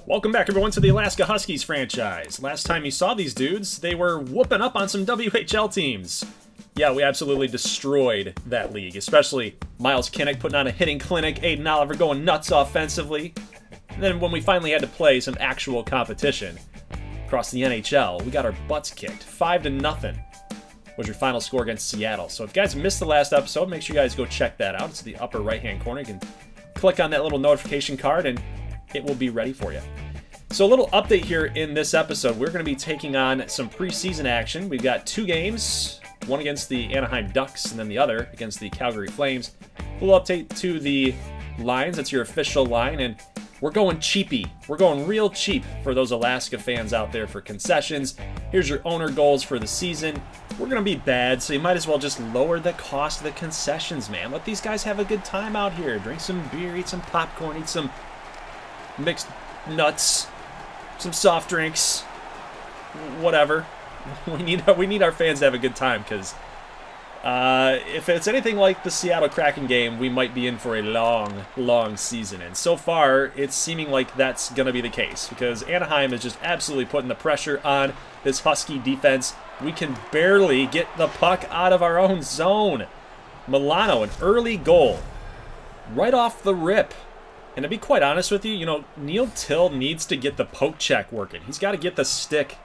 Welcome back, everyone, to the Alaska Huskies franchise. Last time you saw these dudes, they were whooping up on some WHL teams. Yeah, we absolutely destroyed that league, especially Miles Kinnick putting on a hitting clinic, Aiden Oliver going nuts offensively. And then when we finally had to play some actual competition across the NHL, we got our butts kicked. 5-0 was your final score against Seattle. So if you guys missed the last episode, make sure you guys go check that out. It's the upper right-hand corner. You can click on that little notification card and it will be ready for you. So a little update here in this episode. We're going to be taking on some preseason action. We've got 2 games, one against the Anaheim Ducks and then the other against the Calgary Flames. We'll update to the lines. That's your official line, and we're going cheapy. We're going real cheap for those Alaska fans out there for concessions. Here's your owner goals for the season. We're going to be bad, so you might as well just lower the cost of the concessions, man. Let these guys have a good time out here. Drink some beer, eat some popcorn, eat some mixed nuts, some soft drinks, whatever. We need our fans to have a good time, because if it's anything like the Seattle Kraken game, we might be in for a long season. And so far, it's seeming like that's going to be the case, because Anaheim is just absolutely putting the pressure on this Husky defense. We can barely get the puck out of our own zone. Milano, an early goal right off the rip. And to be quite honest with you, Neil Till needs to get the poke check working. He's got to get the stick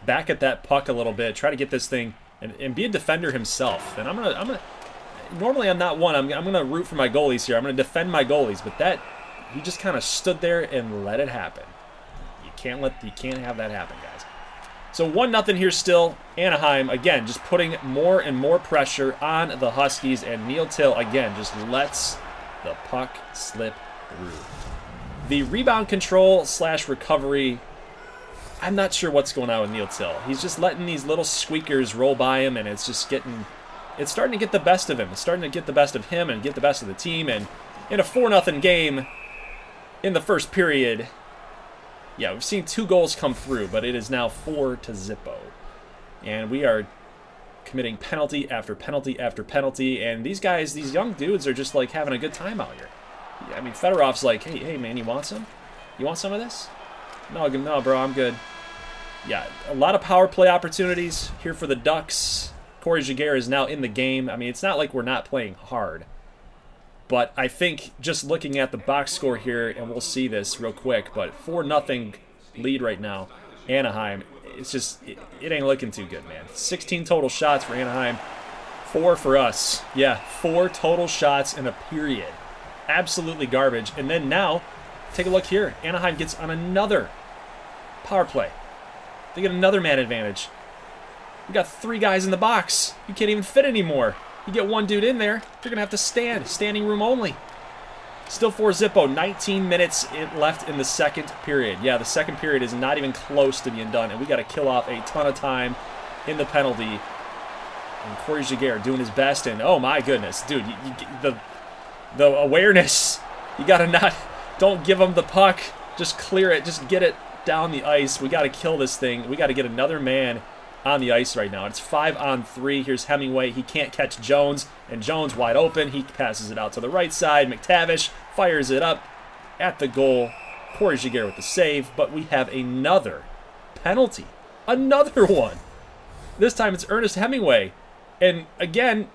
back at that puck a little bit, try to get this thing, and be a defender himself. And I'm gonna. Normally I'm not one. I'm gonna root for my goalies here. I'm gonna defend my goalies, but he just kind of stood there and let it happen. You can't have that happen, guys. So 1-0 here still. Anaheim again just putting more and more pressure on the Huskies, and Neil Till again just lets the puck slip through. The rebound control / recovery, I'm not sure what's going on with Neil Till. He's just letting these little squeakers roll by him, and it's starting to get the best of him. It's starting to get the best of him and get the best of the team. And in a 4-0 game in the first period, yeah, we've seen 2 goals come through, but it is now 4-0. And we are committing penalty after penalty after penalty, and these guys, these young dudes, are just like having a good time out here. I mean, Fedorov's like, hey man, you want some? You want some of this? No, bro, I'm good. Yeah, a lot of power play opportunities here for the Ducks. Corey Jaguar is now in the game. I mean, it's not like we're not playing hard. But I think just looking at the box score here, and we'll see this real quick, but 4-0 lead right now. Anaheim, it's just, it ain't looking too good, man. 16 total shots for Anaheim, 4 for us. Yeah, 4 total shots in a period. Absolutely garbage. And then now, take a look here. Anaheim gets on another power play. They get another man advantage. We got 3 guys in the box. You can't even fit anymore. You get 1 dude in there, you're going to have to stand. Standing room only. Still 4-0. 19 minutes left in the second period. Yeah, the second period is not even close to being done, and we got to kill off a ton of time in the penalty. And Corey Jaguar doing his best, and oh my goodness, dude, the awareness, you got to don't give him the puck, just clear it, just get it down the ice. We got to kill this thing. We got to get another man on the ice right now. It's 5-on-3. Here's Hemingway. He can't catch Jones, and Jones wide open. He passes it out to the right side. McTavish fires it up at the goal. Corey Jaguar with the save, but we have another penalty. Another one. This time it's Ernest Hemingway. And again,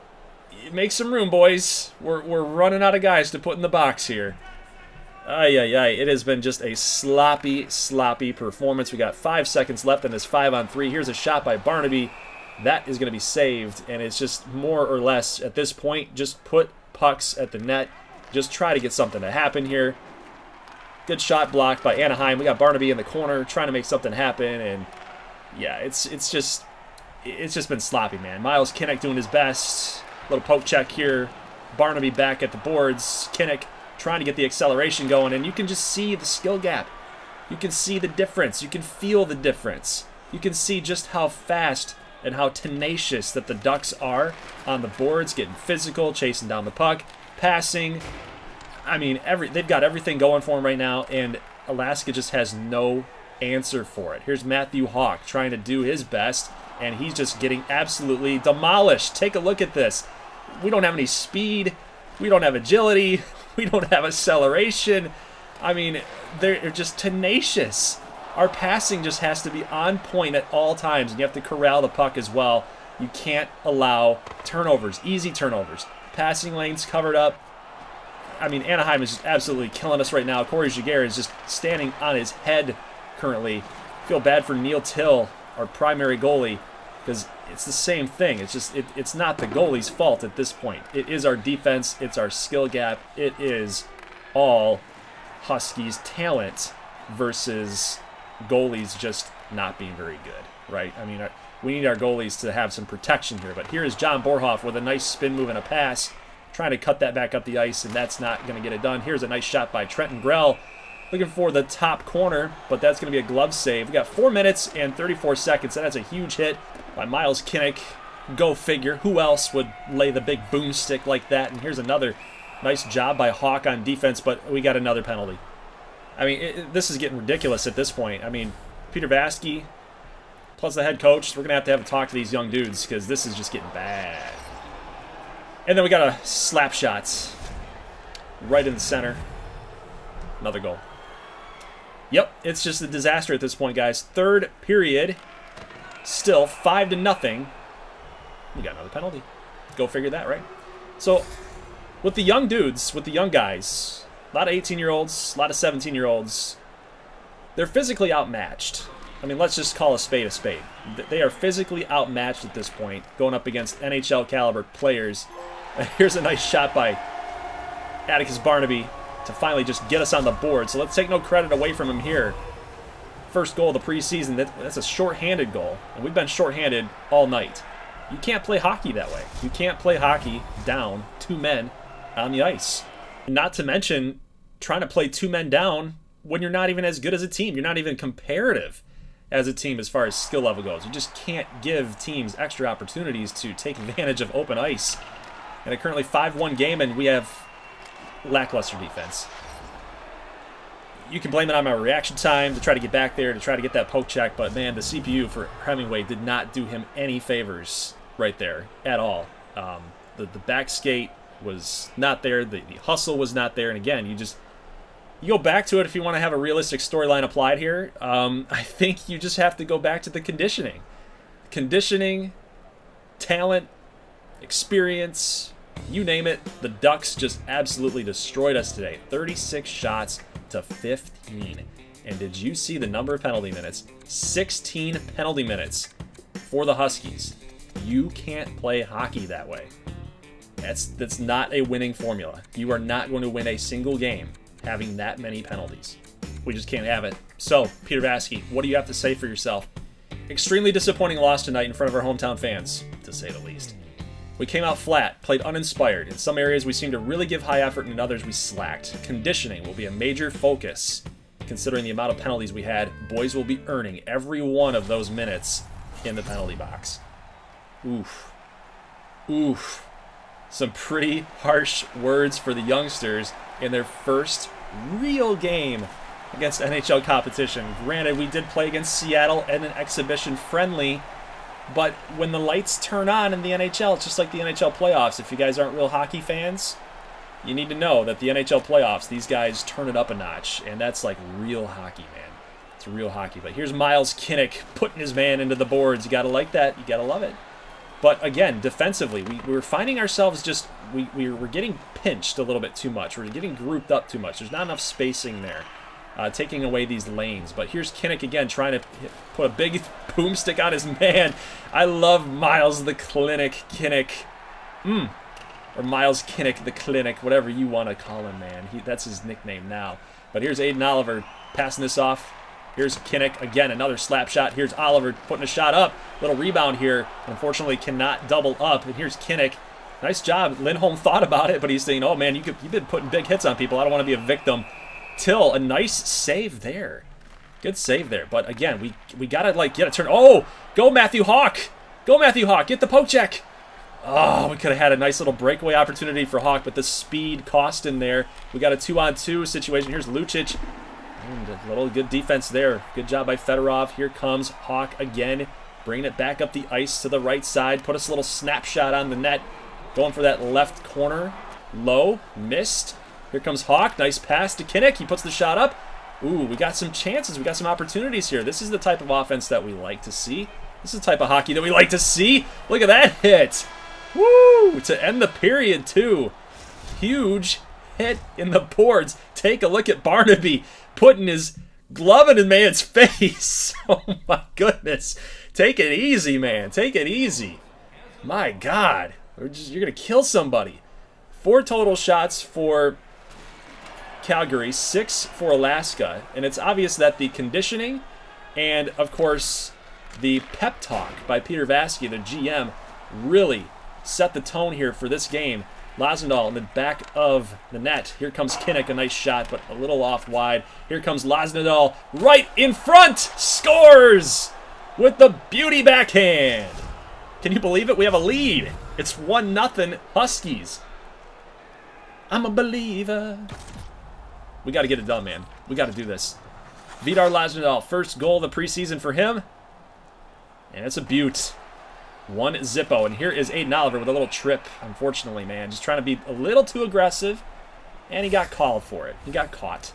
make some room, boys. We're running out of guys to put in the box here. It has been just a sloppy performance. We got 5 seconds left in this 5-on-3. Here's a shot by Barnaby. That is going to be saved, and it's just more or less, at this point, just put pucks at the net. Just try to get something to happen here. Good shot blocked by Anaheim. We got Barnaby in the corner trying to make something happen, and yeah, it's just been sloppy, man. Miles Kinnick doing his best. Little poke check here. Barnaby back at the boards. Kinnick trying to get the acceleration going, and you can just see the skill gap. You can see the difference. You can feel the difference. You can see just how fast and how tenacious that the Ducks are on the boards, getting physical, chasing down the puck, passing. I mean, they've got everything going for them right now, and Alaska just has no answer for it. Here's Matthew Hawk trying to do his best, and he's just getting absolutely demolished. Take a look at this. We don't have any speed. We don't have agility. We don't have acceleration. I mean, they're just tenacious. Our passing just has to be on point at all times, and you have to corral the puck as well. You can't allow turnovers, easy turnovers. Passing lanes covered up. I mean, Anaheim is just absolutely killing us right now. Corey Jaguar is just standing on his head currently. Feel bad for Neil Till, our primary goalie, because it's the same thing. It's just it's not the goalie's fault at this point. It is our defense. It's our skill gap. It is all Huskies talent versus goalies just not being very good, right? I mean, we need our goalies to have some protection here. But here is John Borhoff with a nice spin move and a pass, trying to cut that back up the ice, and that's not going to get it done. Here's a nice shot by Trenton Grell, looking for the top corner, but that's going to be a glove save. We got 4 minutes and 34 seconds, and that's a huge hit by Miles Kinnick. Go figure. Who else would lay the big boomstick like that? And here's another nice job by Hawk on defense, but we got another penalty. I mean, this is getting ridiculous at this point. I mean, Peter Vaskie, plus the head coach, we're going to have a talk to these young dudes because this is just getting bad. And then we got a slap shot right in the center. Another goal. Yep, it's just a disaster at this point, guys. Third period, still 5-0. We got another penalty. Go figure that, right? So, with the young dudes, with the young guys, a lot of 18-year-olds, a lot of 17-year-olds, they're physically outmatched. I mean, let's just call a spade a spade. They are physically outmatched at this point, going up against NHL caliber players. Here's a nice shot by Atticus Barnaby to finally just get us on the board. So let's take no credit away from him here. First goal of the preseason, that's a shorthanded goal. And we've been shorthanded all night. You can't play hockey that way. You can't play hockey down 2 men on the ice. Not to mention trying to play 2 men down when you're not even as good as a team. You're not even comparative as a team as far as skill level goes. You just can't give teams extra opportunities to take advantage of open ice. And a currently 5-1 game, and we have lackluster defense. You can blame it on my reaction time to try to get back there, to try to get that poke check, but man, the CPU for Hemingway did not do him any favors right there at all. The back skate was not there, the hustle was not there, and again, you go back to it if you want to have a realistic storyline applied here. I think you just have to go back to the conditioning. Conditioning, talent, experience, you name it. The Ducks just absolutely destroyed us today. 36 shots to 15. And did you see the number of penalty minutes? 16 penalty minutes for the Huskies. You can't play hockey that way. That's not a winning formula. You are not going to win a single game having that many penalties. We just can't have it. So, Peter Vaskie, what do you have to say for yourself? Extremely disappointing loss tonight in front of our hometown fans, to say the least. We came out flat, played uninspired. In some areas we seemed to really give high effort, and in others we slacked. Conditioning will be a major focus. Considering the amount of penalties we had, boys will be earning every one of those minutes in the penalty box. Oof. Oof. Some pretty harsh words for the youngsters in their first real game against NHL competition. Granted, we did play against Seattle in an exhibition friendly, but when the lights turn on in the NHL, it's just like the NHL playoffs. If you guys aren't real hockey fans, you need to know that the NHL playoffs, these guys turn it up a notch, and that's like real hockey, man. It's real hockey. But here's Miles Kinnick putting his man into the boards. You got to like that. You got to love it. But again, defensively, we were finding ourselves just, we were getting pinched a little bit too much. We're getting grouped up too much. There's not enough spacing there, taking away these lanes. But here's Kinnick again, trying to put a big boomstick on his man. I love Miles the Clinic Kinnick. Or Miles Kinnick the Clinic, whatever you want to call him, man. That's his nickname now. But here's Aiden Oliver passing this off. Here's Kinnick, again, another slap shot. Here's Oliver putting a shot up. Little rebound here. Unfortunately, cannot double up. And here's Kinnick. Nice job. Lindholm thought about it, but he's saying, oh, man, you've been putting big hits on people. I don't want to be a victim. Till, a nice save there. Good save there. But, again, we got to, like, get a turn. Oh, go Matthew Hawk. Go Matthew Hawk. Get the poke check. Oh, we could have had a nice little breakaway opportunity for Hawk, but the speed cost him there. We got a 2-on-2 situation. Here's Lucic. And a little good defense there. Good job by Fedorov. Here comes Hawk again, bringing it back up the ice to the right side. Put us a little snapshot on the net. Going for that left corner. Low. Missed. Here comes Hawk. Nice pass to Kinnick. He puts the shot up. Ooh, we got some chances. We got some opportunities here. This is the type of offense that we like to see. This is the type of hockey that we like to see. Look at that hit. Woo! To end the period, too. Huge hit in the boards. Take a look at Barnaby putting his glove in the man's face. Oh, my goodness. Take it easy, man. Take it easy. My God. You're going to kill somebody. 4 total shots for Calgary, 6 for Alaska. And it's obvious that the conditioning and, of course, the pep talk by Peter Vaskie, the GM, really set the tone here for this game. Lazendahl in the back of the net. Here comes Kinnick, a nice shot, but a little off wide. Here comes Lazendahl right in front. Scores with the beauty backhand. Can you believe it? We have a lead. It's 1-0 Huskies. I'm a believer. We got to get it done, man. We got to do this. Vidar Lazendahl, first goal of the preseason for him. And it's a beaut. 1-0. And here is Aiden Oliver with a little trip, unfortunately, man. Just trying to be a little too aggressive. And he got called for it. He got caught.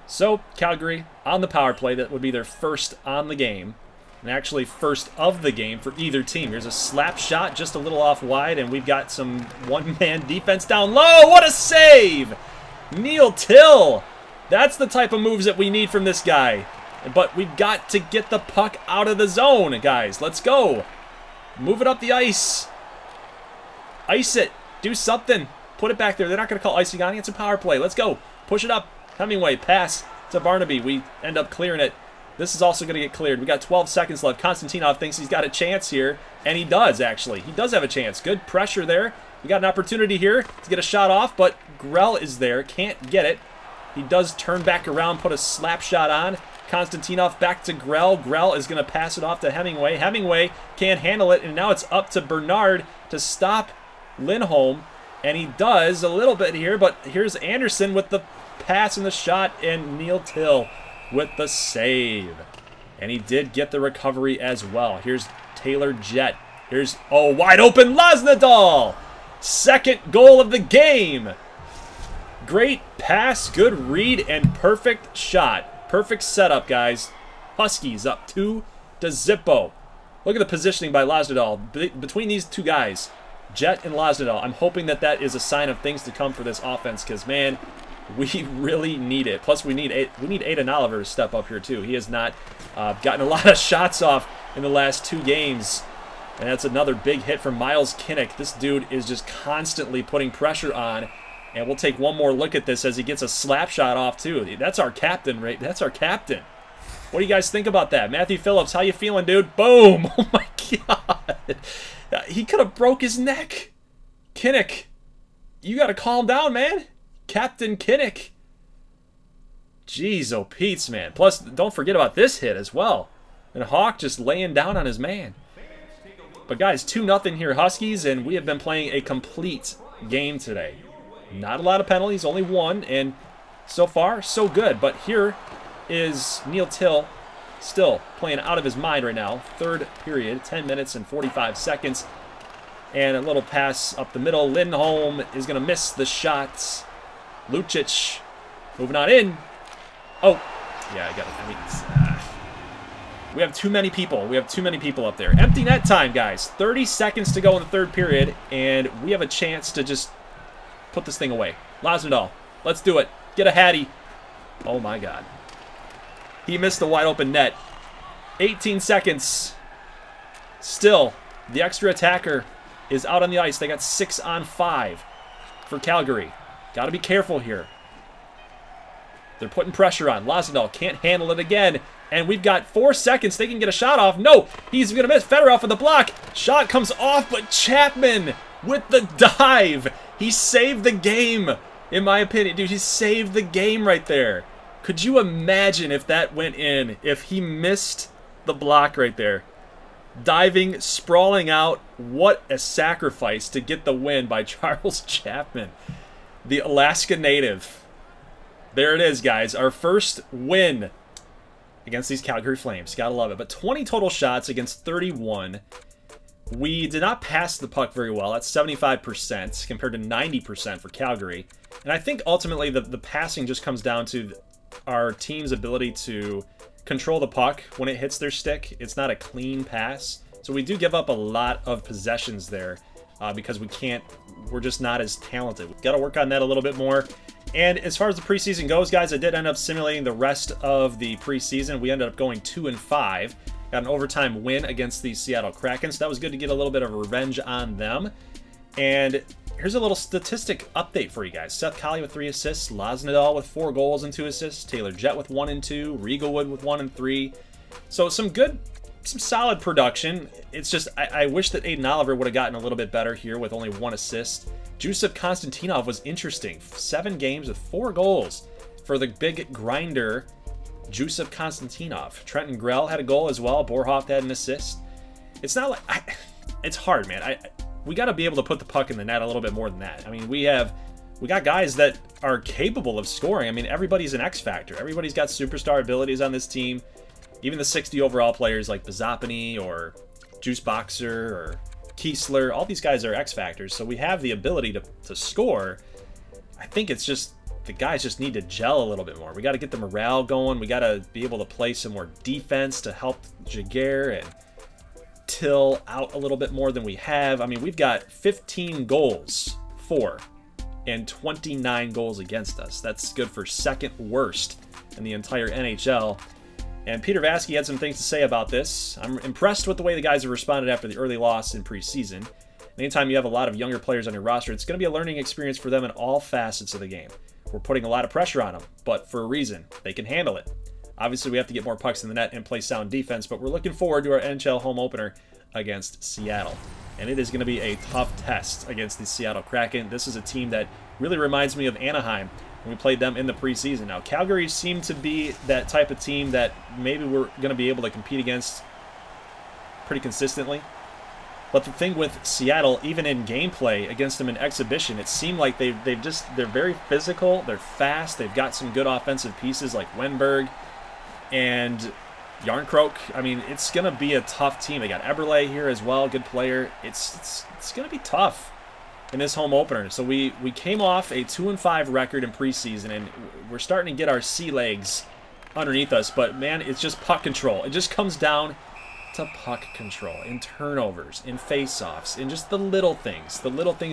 So, Calgary on the power play. That would be their first on the game. And actually first of the game for either team. Here's a slap shot just a little off wide. And we've got some one-man defense down low. What a save! Neil Till. That's the type of moves that we need from this guy. But we've got to get the puck out of the zone, guys. Let's go. Move it up the ice. Ice it. Do something. Put it back there. They're not going to call icing on it. It's a power play. Let's go. Push it up. Hemingway. Pass to Barnaby. We end up clearing it. This is also going to get cleared. We got 12 seconds left. Konstantinov thinks he's got a chance here. And he does, actually. He does have a chance. Good pressure there. We got an opportunity here to get a shot off, but Grell is there. Can't get it. He does turn back around, put a slap shot on. Konstantinov back to Grell. Grell is going to pass it off to Hemingway. Hemingway can't handle it, and now it's up to Bernard to stop Lindholm. And he does a little bit here, but here's Anderson with the pass and the shot, and Neil Till with the save. And he did get the recovery as well. Here's Taylor Jett. Here's, oh, wide open Lazendahl. Second goal of the game. Great pass, good read, and perfect shot. Perfect setup, guys. Huskies up 2-0. Look at the positioning by Lazendahl. Between these two guys, Jett and Lazendahl, I'm hoping that that is a sign of things to come for this offense because, man, we really need it. Plus, we need Aiden Oliver to step up here, too. He has not gotten a lot of shots off in the last 2 games. And that's another big hit from Miles Kinnick. This dude is just constantly putting pressure on. And we'll take one more look at this as he gets a slap shot off, too. That's our captain, right? That's our captain. What do you guys think about that? Matthew Phillips, how you feeling, dude? Boom! Oh, my God. He could have broke his neck. Kinnick, you got to calm down, man. Captain Kinnick. Jeez, oh, Pete's, man. Plus, don't forget about this hit as well. And Hawk just laying down on his man. But, guys, 2-0 here, Huskies, and we have been playing a complete game today. Not a lot of penalties, only 1, and so far, so good. But here is Neil Till still playing out of his mind right now. Third period, 10 minutes and 45 seconds. And a little pass up the middle. Lindholm is going to miss the shots. Lucic moving on in. Oh, yeah, I got it. I mean, we have too many people. We have too many people up there. Empty net time, guys. 30 seconds to go in the third period, and we have a chance to just put this thing away. Lazendahl, let's do it. Get a Hattie. Oh, my God. He missed the wide-open net. 18 seconds. Still, the extra attacker is out on the ice. They got 6 on 5 for Calgary. Got to be careful here. They're putting pressure on. Lazendahl can't handle it again. And we've got 4 seconds. They can get a shot off. No, he's going to miss. Fedorov with the block. Shot comes off, but Chapman with the dive. He saved the game, in my opinion. Dude, he saved the game right there. Could you imagine if that went in? If he missed the block right there? Diving, sprawling out. What a sacrifice to get the win by Charles Chapman, the Alaska native. There it is, guys. Our first win against these Calgary Flames. Gotta love it. But 20 total shots against 31. We did not pass the puck very well. That's 75% compared to 90% for Calgary. And I think ultimately the passing just comes down to our team's ability to control the puck when it hits their stick. It's not a clean pass. So we do give up a lot of possessions there because we're just not as talented. We've got to work on that a little bit more. And as far as the preseason goes, guys, I did end up simulating the rest of the preseason. We ended up going 2-5. Got an overtime win against the Seattle Kraken. So that was good to get a little bit of revenge on them. And here's a little statistic update for you guys. Seth Colley with 3 assists, Losnadal with 4 goals and 2 assists, Taylor Jett with 1 and 2, Riegelwood with 1 and 3. So some solid production. It's just I wish that Aiden Oliver would have gotten a little bit better here with only 1 assist. Jusuf Konstantinov was interesting. 7 games with 4 goals for the big grinder, Jusuf Konstantinov. Trenton Grell had a goal as well. Borhoff had an assist. It's not like it's hard, man. We got to be able to put the puck in the net a little bit more than that. I mean, we got guys that are capable of scoring. I mean, everybody's an X factor. Everybody's got superstar abilities on this team. Even the 60 overall players like Bazapany or Juice Boxer or Kiesler, all these guys are X factors. So we have the ability to score. I think it's just the guys just need to gel a little bit more. We got to get the morale going. We got to be able to play some more defense to help Jaguar and Till out a little bit more than we have. I mean, we've got 15 goals for and 29 goals against us. That's good for 2nd worst in the entire NHL. And Peter Vaskie had some things to say about this. I'm impressed with the way the guys have responded after the early loss in preseason. Anytime you have a lot of younger players on your roster, it's going to be a learning experience for them in all facets of the game. We're putting a lot of pressure on them, but for a reason. They can handle it. Obviously, we have to get more pucks in the net and play sound defense, but we're looking forward to our NHL home opener against Seattle. And it is going to be a tough test against the Seattle Kraken. This is a team that really reminds me of Anaheim when we played them in the preseason. Now, Calgary seemed to be that type of team that maybe we're going to be able to compete against pretty consistently. But the thing with Seattle, even in gameplay against them in exhibition, it seemed like they're very physical, they're fast, they've got some good offensive pieces like Wenberg and Yarncroke. I mean, it's going to be a tough team. They got Eberle here as well, good player. It's going to be tough in this home opener. So we came off a 2-5 record in preseason, and we're starting to get our sea legs underneath us. But, man, it's just puck control. It just comes down to puck control in turnovers, in face-offs, in just the little things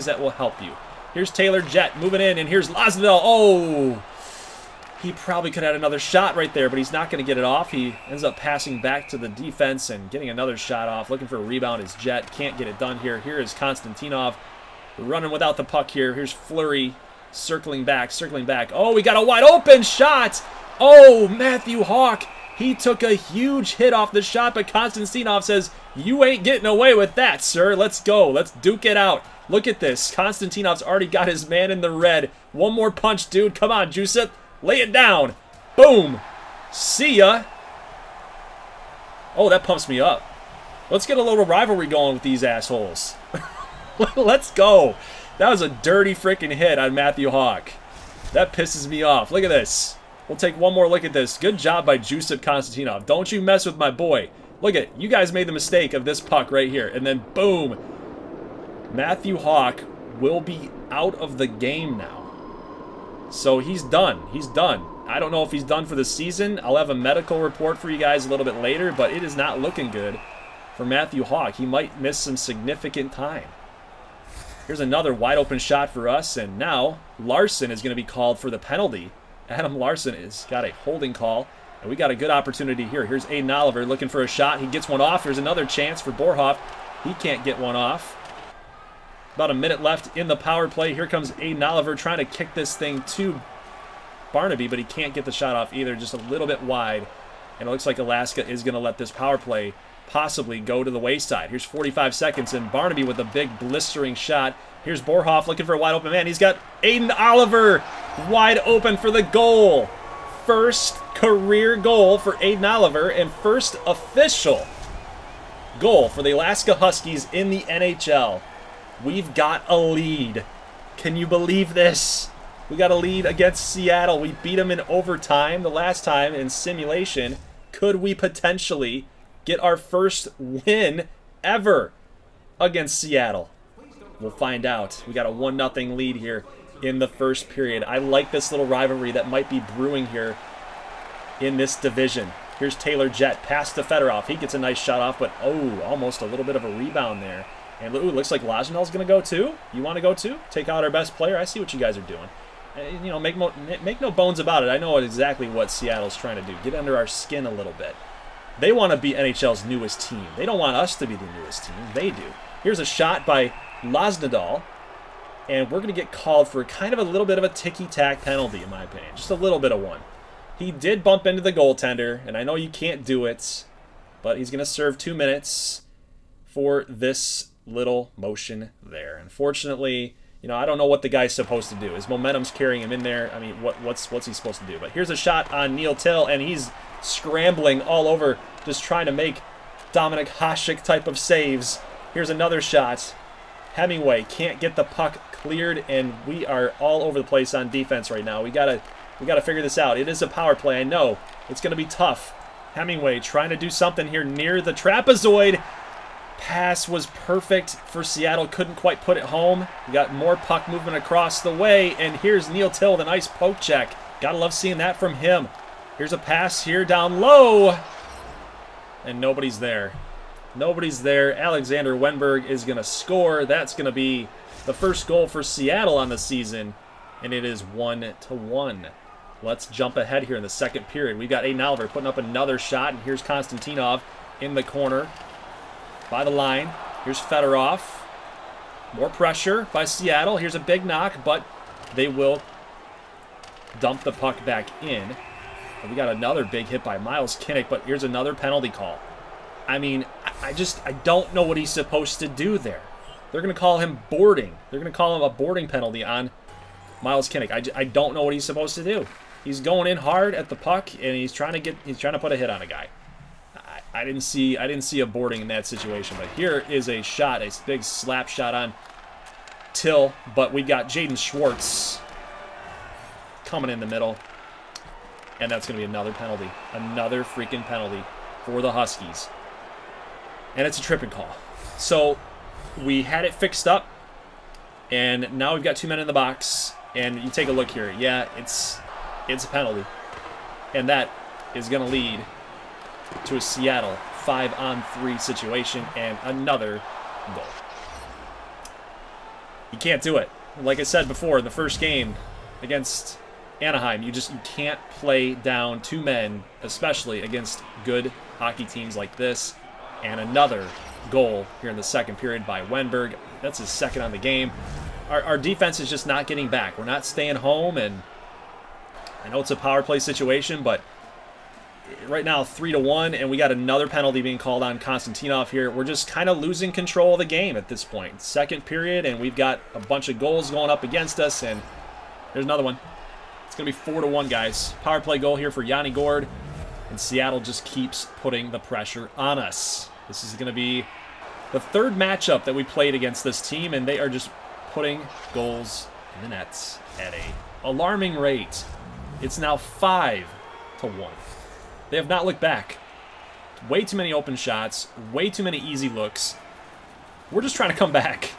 that will help you. Here's Taylor Jett moving in, and here's Losnadal. Oh! He probably could have had another shot right there, but he's not going to get it off. He ends up passing back to the defense and getting another shot off. Looking for a rebound is Jett. Can't get it done here. Here is Konstantinov running without the puck here. Here's Fleury circling back. Oh, we got a wide open shot. Oh, Matthew Hawk. He took a huge hit off the shot, but Konstantinov says, "You ain't getting away with that, sir. Let's go. Let's duke it out." Look at this. Konstantinov's already got his man in the red. One more punch, dude. Come on, Jusuf. Lay it down. Boom. See ya. Oh, that pumps me up. Let's get a little rivalry going with these assholes. Let's go. That was a dirty freaking hit on Matthew Hawk. That pisses me off. Look at this. We'll take one more look at this. Good job by Jusuf Konstantinov. Don't you mess with my boy. Look at it. You guys made the mistake of this puck right here. And then boom. Matthew Hawk will be out of the game now. So he's done. He's done. I don't know if he's done for the season. I'll have a medical report for you guys a little bit later, but it is not looking good for Matthew Hawk. He might miss some significant time. Here's another wide open shot for us, and now Larson is going to be called for the penalty. Adam Larson has got a holding call, and we got a good opportunity here. Here's Aiden Oliver looking for a shot. He gets one off. There's another chance for Borhoff. He can't get one off. About a minute left in the power play. Here comes Aiden Oliver trying to kick this thing to Barnaby, but he can't get the shot off either, just a little bit wide. And it looks like Alaska is going to let this power play possibly go to the wayside. Here's 45 seconds, and Barnaby with a big blistering shot. Here's Borhoff looking for a wide open man. He's got Aiden Oliver wide open for the goal. First career goal for Aiden Oliver, and first official goal for the Alaska Huskies in the NHL. We've got a lead. Can you believe this? We got a lead against Seattle. We beat them in overtime the last time in simulation. Could we potentially get our first win ever against Seattle? We'll find out. We got a 1-0 lead here in the first period. I like this little rivalry that might be brewing here in this division. Here's Taylor Jett, pass to Fedorov. He gets a nice shot off, but oh, almost a little bit of a rebound there. And ooh, looks like Lagenel's going to go too. You want to go too? Take out our best player? I see what you guys are doing. You know, make no bones about it. I know exactly what Seattle's trying to do. Get under our skin a little bit. They want to be NHL's newest team. They don't want us to be the newest team. They do. Here's a shot by Lagenel. And we're going to get called for kind of a little bit of a ticky-tack penalty, in my opinion. Just a little bit of one. He did bump into the goaltender, and I know you can't do it, but he's going to serve 2 minutes for this little motion there. Unfortunately, you know, I don't know what the guy's supposed to do. His momentum's carrying him in there. I mean, what's he supposed to do? But here's a shot on Neil Till, and he's scrambling all over, just trying to make Dominic Hasek type of saves. Here's another shot. Hemingway can't get the puck cleared, and we are all over the place on defense right now. We gotta figure this out. It is a power play. I know it's gonna be tough. Hemingway trying to do something here near the trapezoid. Pass was perfect for Seattle. Couldn't quite put it home. We got more puck movement across the way, and here's Neil Till with a nice poke check. Gotta love seeing that from him. Here's a pass here down low, and nobody's there. Nobody's there. Alexander Wenberg is going to score. That's going to be the first goal for Seattle on the season, and it is 1-1. Let's jump ahead here in the second period. We've got Aiden Oliver putting up another shot, and here's Konstantinov in the corner by the line. Here's Fedorov. More pressure by Seattle. Here's a big knock, but they will dump the puck back in. And we got another big hit by Miles Kinnick, but here's another penalty call. I mean, I don't know what he's supposed to do there. They're going to call him boarding. They're going to call him a boarding penalty on Miles Kinnick. I don't know what he's supposed to do. He's going in hard at the puck, and he's trying to put a hit on a guy. I didn't see a boarding in that situation, but here is a shot, a big slap shot on Till, but we got Jaden Schwartz coming in the middle, and that's going to be another penalty. Another freaking penalty for the Huskies. And it's a tripping call. So we had it fixed up, and now we've got 2 men in the box, and you take a look here. Yeah, it's a penalty, and that is going to lead to a Seattle 5-on-3 situation and another goal. You can't do it. Like I said before, in the first game against Anaheim, you can't play down 2 men, especially against good hockey teams like this. And another goal here in the second period by Wenberg. That's his second on the game. Our defense is just not getting back. We're not staying home, and I know it's a power play situation, but right now 3-1, and we got another penalty being called on Konstantinov here. We're just kind of losing control of the game at this point. Second period, and we've got a bunch of goals going up against us, and there's another one. It's going to be 4-1, guys. Power play goal here for Yanni Gourde, and Seattle just keeps putting the pressure on us. This is going to be the third matchup that we played against this team, and they are just putting goals in the nets at an alarming rate. It's now 5-1. They have not looked back. Way too many open shots, way too many easy looks. We're just trying to come back.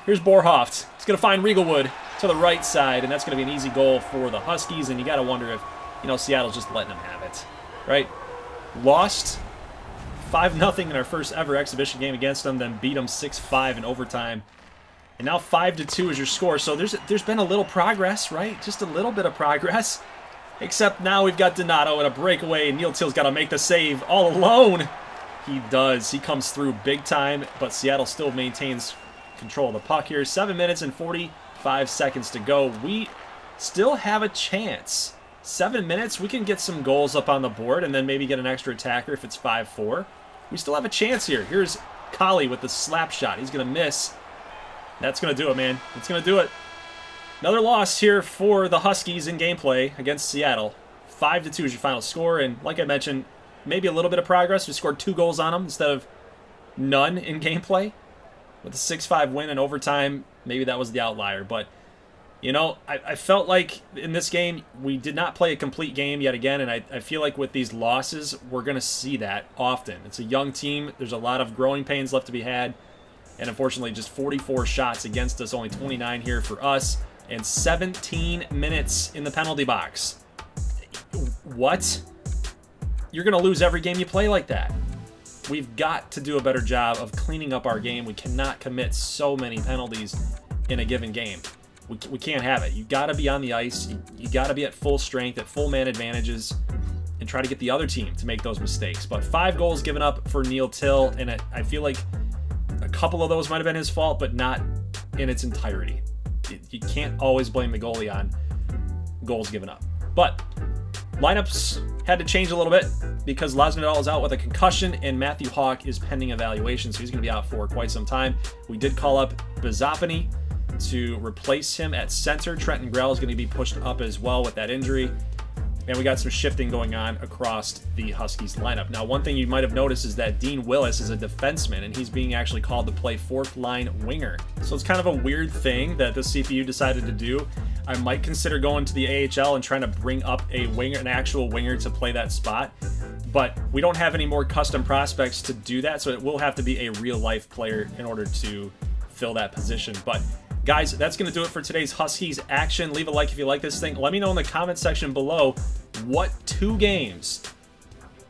Here's Borhoft. He's going to find Riegelwood to the right side, and that's going to be an easy goal for the Huskies, and you got to wonder if, you know, Seattle's just letting them have it, right? Lost 5-0 in our first ever exhibition game against them, then beat them 6-5 in overtime. And now 5-2 is your score, so there's been a little progress, right? Just a little bit of progress. Except now we've got Donato and a breakaway, and Neil Till's got to make the save all alone. He does. He comes through big time, but Seattle still maintains control of the puck here. 7 minutes and 45 seconds to go. We still have a chance. 7 minutes, we can get some goals up on the board and then maybe get an extra attacker if it's 5-4. We still have a chance here. Here's Colley with the slap shot. He's going to miss. That's going to do it, man. It's going to do it. Another loss here for the Huskies in gameplay against Seattle. 5-2 is your final score, and like I mentioned, maybe a little bit of progress. We scored 2 goals on them instead of none in gameplay. With a 6-5 win in overtime, maybe that was the outlier. But, you know, I felt like in this game, we did not play a complete game yet again, and I feel like with these losses, we're going to see that often. It's a young team. There's a lot of growing pains left to be had. And unfortunately, just 44 shots against us, only 29 here for us. and 17 minutes in the penalty box. What? You're going to lose every game you play like that. We've got to do a better job of cleaning up our game. We cannot commit so many penalties in a given game. We can't have it. You got to be on the ice. You got to be at full strength, at full man advantages, and try to get the other team to make those mistakes. But 5 goals given up for Neil Till, and I feel like a couple of those might have been his fault, but not in its entirety. You can't always blame the goalie on goals given up. But lineups had to change a little bit because Lasnadal is out with a concussion and Matthew Hawk is pending evaluation, so he's going to be out for quite some time. We did call up Bazapany to replace him at center. Trenton Grell is going to be pushed up as well with that injury. And we got some shifting going on across the Huskies lineup. Now, one thing you might have noticed is that Dean Willis is a defenseman, and he's being actually called to play 4th-line winger. So it's kind of a weird thing that the CPU decided to do. I might consider going to the AHL and trying to bring up a winger, an actual winger, to play that spot. But we don't have any more custom prospects to do that, so it will have to be a real-life player in order to fill that position. But guys, that's going to do it for today's Huskies action. Leave a like if you like this thing. Let me know in the comment section below what 2 games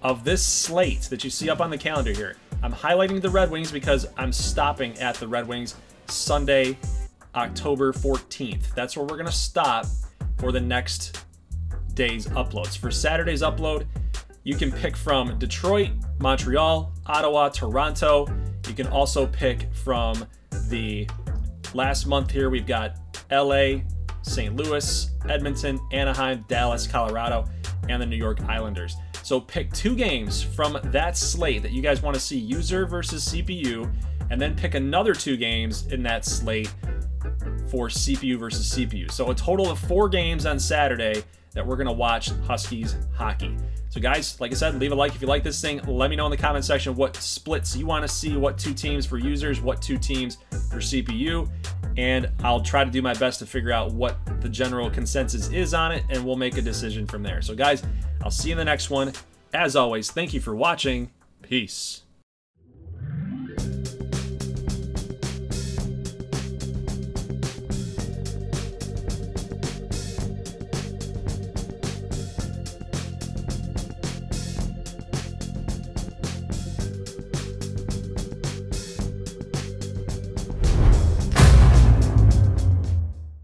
of this slate that you see up on the calendar here. I'm highlighting the Red Wings because I'm stopping at the Red Wings Sunday, October 14th. That's where we're going to stop for the next day's uploads. For Saturday's upload, you can pick from Detroit, Montreal, Ottawa, Toronto. You can also pick from the last month here. We've got LA, St. Louis, Edmonton, Anaheim, Dallas, Colorado, and the New York Islanders. So pick 2 games from that slate that you guys want to see, user versus CPU, and then pick another 2 games in that slate for CPU versus CPU. So a total of 4 games on Saturday that we're going to watch Huskies hockey. So guys, like I said, leave a like if you like this thing. Let me know in the comment section what splits you want to see, what 2 teams for users, what 2 teams for CPU, and I'll try to do my best to figure out what the general consensus is on it, and we'll make a decision from there. So guys, I'll see you in the next one. As always, thank you for watching. Peace.